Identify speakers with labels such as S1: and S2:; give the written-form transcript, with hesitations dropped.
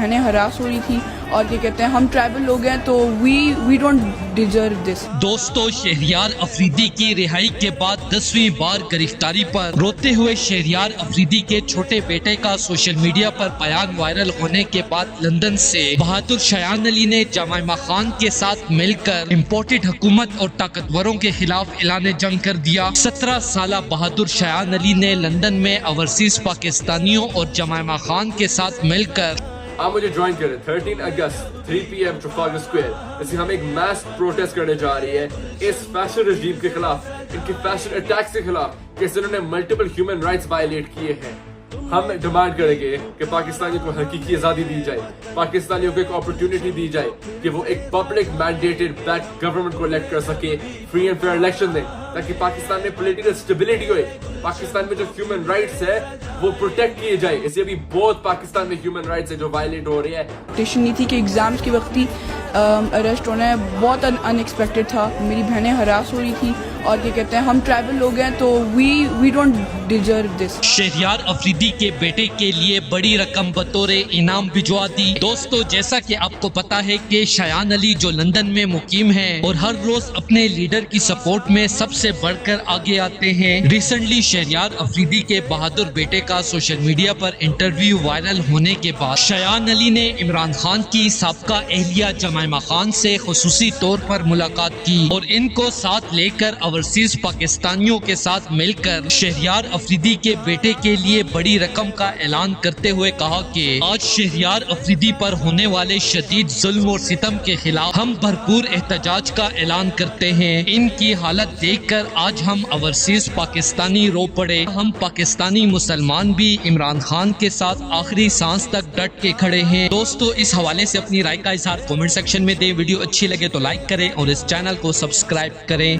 S1: بہنیں ہراس ہو رہی تھی اور یہ کہتے ہیں ہم ٹرائبل لوگ ہیں تو وی ڈونٹ ڈیزرو دس۔
S2: دوستو، شہریار افریدی کی رہائی کے بعد 10ویں بار گرفتاری پر روتے ہوئے شہریار افریدی کے چھوٹے بیٹے کا سوشل میڈیا پر بیان وائرل ہونے کے بعد لندن سے بہادر شایان علی نے جمائمہ خان کے ساتھ مل کر امپورٹڈ حکومت اور طاقتوروں کے خلاف اعلان جنگ کر دیا۔ 17 سالہ بہادر شایان علی نے لندن میں اوورسیز پاکستانیوں اور جمائمہ خان کے ساتھ مل کر
S3: آپ مجھے جوائن کریں 13 اگست 3 PM ٹرافالگر اسکوائر۔ اس ہم ایک میس پروٹیسٹ کرنے جا رہی ہے اس فیشن رجیم کے خلاف، ان کی فیشن اٹیکس کے خلاف کہ انہوں نے ملٹیپل ہیومن رائٹس وائلیٹ کیے ہیں۔ ہم ڈیمانڈ کریں گے کہ پاکستانیوں کو حقیقی آزادی دی جائے، پاکستانیوں کو ایک اپرچونٹی دی جائے کہ وہ ایک پبلک مینڈیٹڈ بیک گورنمنٹ کو الیکٹ کر سکے، فری اینڈ فیئر الیکشن دیں تاکہ پاکستان میں پولیٹیکل اسٹیبلٹی ہوئے، پاکستان میں جو ہیومن رائٹس ہے وہ پروٹیکٹ کیے جائے۔ اسے بھی بہت پاکستان میں ہیومن رائٹس ہے جو وائلیٹ ہو رہی ہے۔
S1: ٹیشن نہیں تھی کہ ایگزامس کے وقت ہی اریسٹ ہونا ہے، بہت ان ایکسپیکٹڈ تھا۔ میری بہنیں ہراس ہو رہی تھی اور یہ کہتے ہیں ہم ٹرائبل لوگ ہیں تو وی ڈونٹ ڈیزرو دس۔
S2: شہریار افریدی کے بیٹے کے لیے بڑی رقم بطور انعام بھجوا دی۔ دوستو، جیسا کہ آپ کو پتا ہے کہ شایان علی جو لندن میں مقیم ہیں اور ہر روز اپنے لیڈر کی سپورٹ میں سب سے بڑھ کر آگے آتے ہیں، ریسنٹلی شہریار افریدی کے بہادر بیٹے کا سوشل میڈیا پر انٹرویو وائرل ہونے کے بعد شایان علی نے عمران خان کی سابقہ اہلیہ جمائمہ خان سے خصوصی طور پر ملاقات کی اور ان کو ساتھ لے کر اوورسیز پاکستانیوں کے ساتھ مل کر شہریار افریدی کے بیٹے کے لیے بڑی رقم کا اعلان کرتے ہوئے کہا کہ آج شہریار افریدی پر ہونے والے شدید ظلم اور ستم کے خلاف ہم بھرپور احتجاج کا اعلان کرتے ہیں۔ ان کی حالت دیکھ کر آج ہم اوورسیز پاکستانی رو پڑے۔ ہم پاکستانی مسلمان بھی عمران خان کے ساتھ آخری سانس تک ڈٹ کے کھڑے ہیں۔ دوستو، اس حوالے سے اپنی رائے کا اظہار کمنٹ سیکشن میں دیں۔ ویڈیو اچھی لگے تو لائک کریں اور اس چینل کو سبسکرائب کریں۔